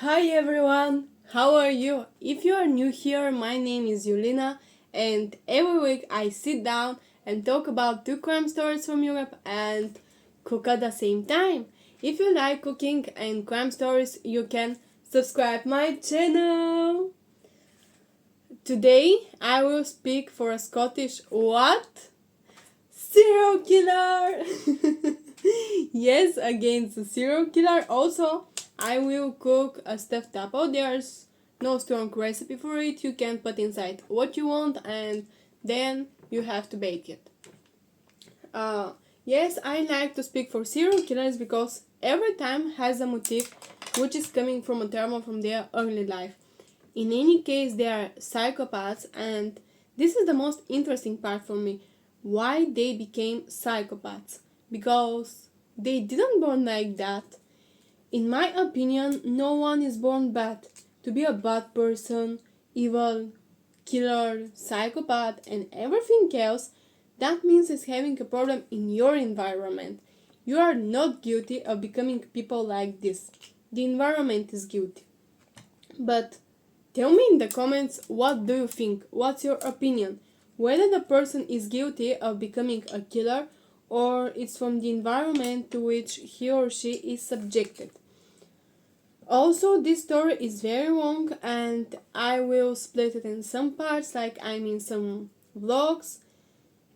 Hi everyone, how are you? If you are new here, my name is Yulina, and every week I sit down and talk about two crime stories from Europe and cook at the same time. If you like cooking and crime stories, you can subscribe my channel. Today I will speak for a Scottish what? Serial killer! Yes, against the serial killer. Also, I will cook a stuffed apple. There's no strong recipe for it. You can put inside what you want and then you have to bake it. Uh, yes, I like to speak for serial killers because every time has a motive which is coming from a trauma from their early life. In any case, they are psychopaths, and this is the most interesting part for me. Why they became psychopaths? Because they didn't born like that. In my opinion, no one is born bad. To be a bad person, evil, killer, psychopath, and everything else, that means it's having a problem in your environment. You are not guilty of becoming people like this. The environment is guilty. But tell me in the comments, what do you think? What's your opinion? Whether the person is guilty of becoming a killer or it's from the environment to which he or she is subjected. Also, this story is very long and I will split it in some parts, like some vlogs.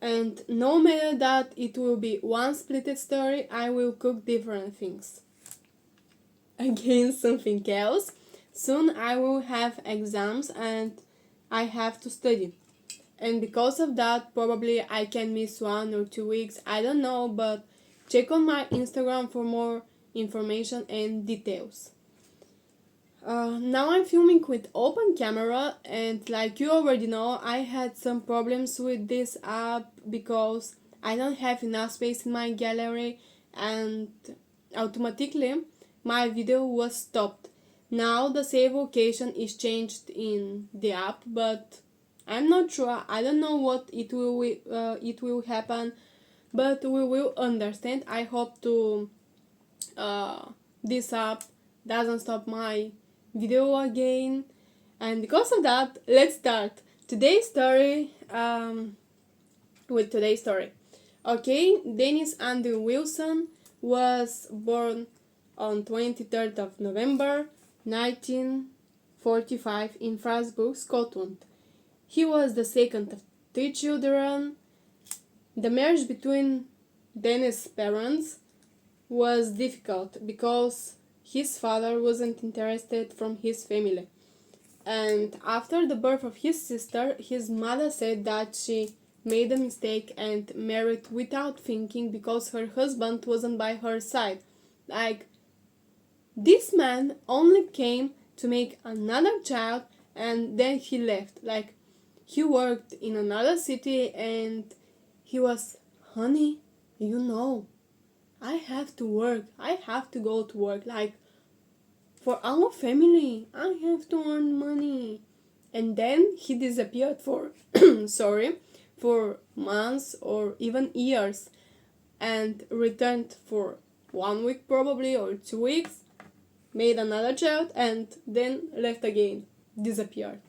And no matter that it will be one splitted story, I will cook different things. Again, something else. Soon I will have exams and I have to study. And because of that, probably I can miss 1 or 2 weeks. I don't know, but check on my Instagram for more information and details. Now I'm filming with open camera, and like you already know, I had some problems with this app because I don't have enough space in my gallery, and automatically my video was stopped. Now the save location is changed in the app, but I'm not sure. I don't know what it will happen, but we will understand. I hope to this app doesn't stop my video again. And because of that, let's start today's story. With today's story. Okay, Dennis Andrew Wilson was born on 23rd of November 1945 in Strasbourg, Scotland. He was the second of three children. The marriage between Dennis' parents was difficult because his father wasn't interested from his family. And after the birth of his sister, his mother said that she made a mistake and married without thinking because her husband wasn't by her side. Like, this man only came to make another child and then he left. Like, he worked in another city and he was, honey, you know, I have to work. I have to go to work. Like, for our family, I have to earn money. And then he disappeared for, for months or even years and returned for 1 week probably or 2 weeks, made another child and then left again, disappeared.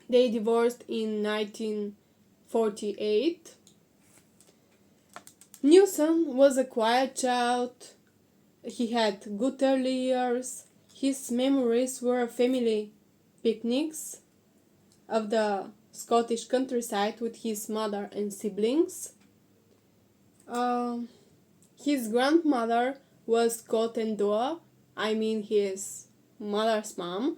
They divorced in 1948. Nilsen was a quiet child. He had good early years. His memories were family picnics of the Scottish countryside with his mother and siblings. His grandmother was Scott and Doa, his mother's mom,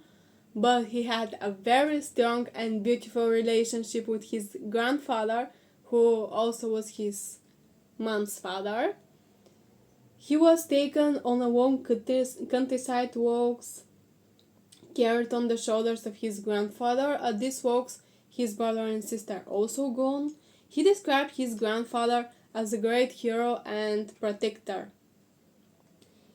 but he had a very strong and beautiful relationship with his grandfather, who also was his mom's father. He was taken on a long countryside walks, carried on the shoulders of his grandfather. At these walks, his brother and sister also gone. He described his grandfather as a great hero and protector.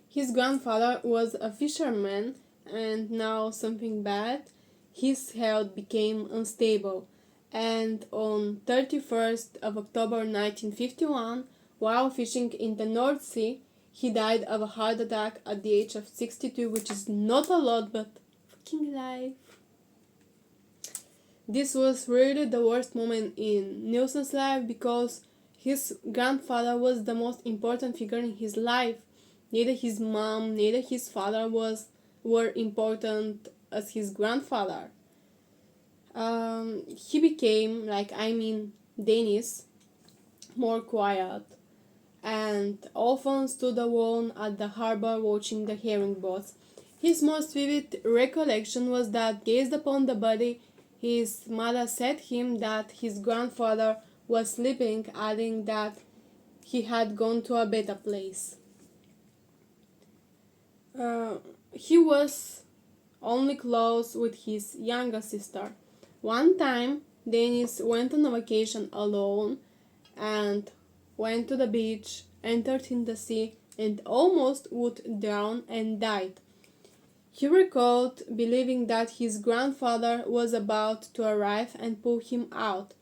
His grandfather was a fisherman, and now something bad. His health became unstable, and on 31st of October 1951, while fishing in the North Sea, He died of a heart attack at the age of 62, which is not a lot, but fucking life. This was really the worst moment in Nilsen's life because his grandfather was the most important figure in his life. Neither his mom, neither his father were important as his grandfather. He became, Dennis, more quiet and often stood alone at the harbor watching the herring boats. His most vivid recollection was that, gazed upon the body, his mother said him that his grandfather was sleeping, adding that he had gone to a better place. He was only close with his younger sister. One time, Dennis went on a vacation alone and went to the beach, entered in the sea, and almost would drown and died. He recalled believing that his grandfather was about to arrive and pull him out.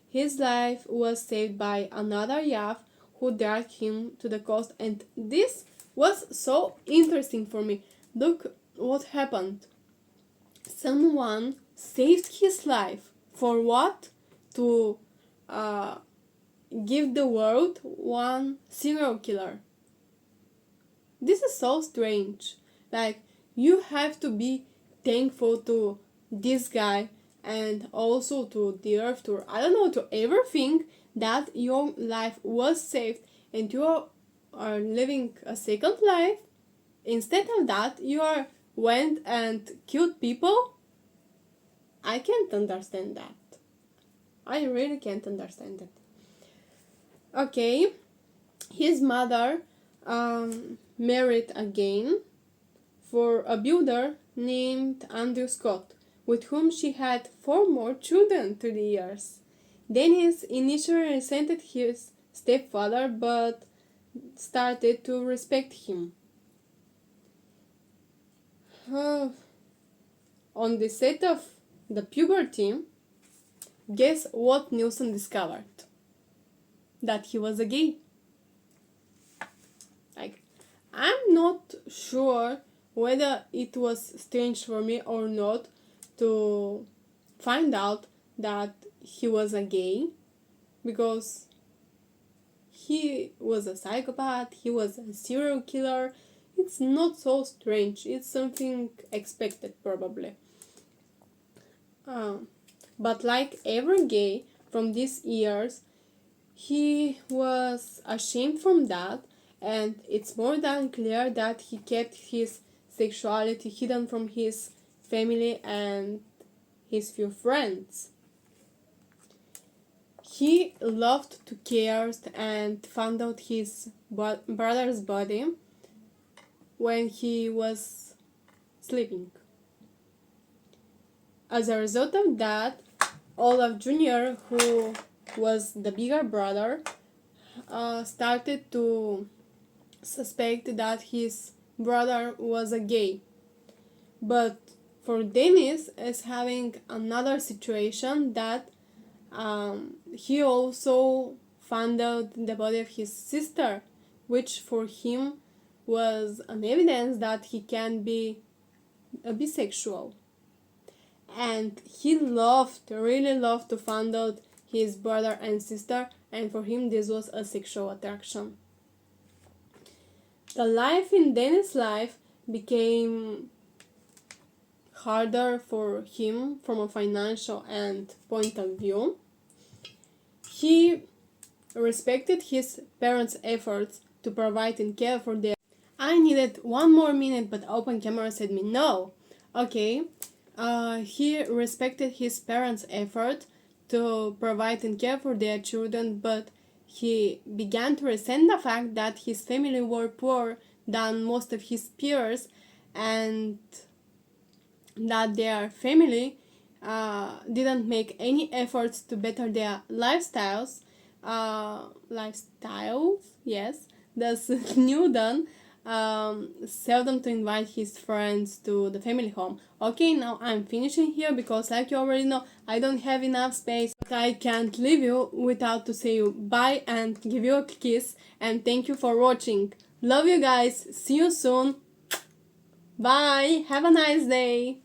His life was saved by another yacht who dragged him to the coast, and this was so interesting for me. Look what happened. Someone saved his life. For what? To give the world one serial killer. This is so strange. You have to be thankful to this guy and also to the earth, to to everything, that your life was saved and you are living a second life. Instead of that, went and killed people. I can't understand that. I really can't understand it. Okay, his mother married again for a builder named Andrew Scott, with whom she had 4 more children through the years. Dennis initially resented his stepfather but started to respect him. On the set of the puberty, guess what Nilsen discovered? That he was a gay. I'm not sure whether it was strange for me or not to find out that he was a gay, because he was a psychopath, he was a serial killer. It's not so strange, it's something expected probably. But like every gay from these years, he was ashamed from that, and it's more than clear that he kept his sexuality hidden from his family and his few friends. He loved to care and found out his brother's body when he was sleeping. As a result of that, Olaf Jr., who was the bigger brother, started to suspect that his brother was a gay. But for Dennis is having another situation that he also found out the body of his sister, which for him was an evidence that he can be a bisexual. And he really loved to find out his brother and sister, and for him this was a sexual attraction. The life in Dennis' life became harder for him from a financial and point of view. He respected his parents' efforts to provide and care for them. I needed 1 more minute, but open camera said me no. Okay, he respected his parents' effort to provide and care for their children, but he began to resent the fact that his family were poorer than most of his peers, and that their family didn't make any efforts to better their lifestyles. Yes, thus Newton seldom to invite his friends to the family home. Okay, now I'm finishing here because, like you already know, I don't have enough space. But I can't leave you without to say you bye and give you a kiss and thank you for watching. Love you guys. See you soon. Bye. Have a nice day.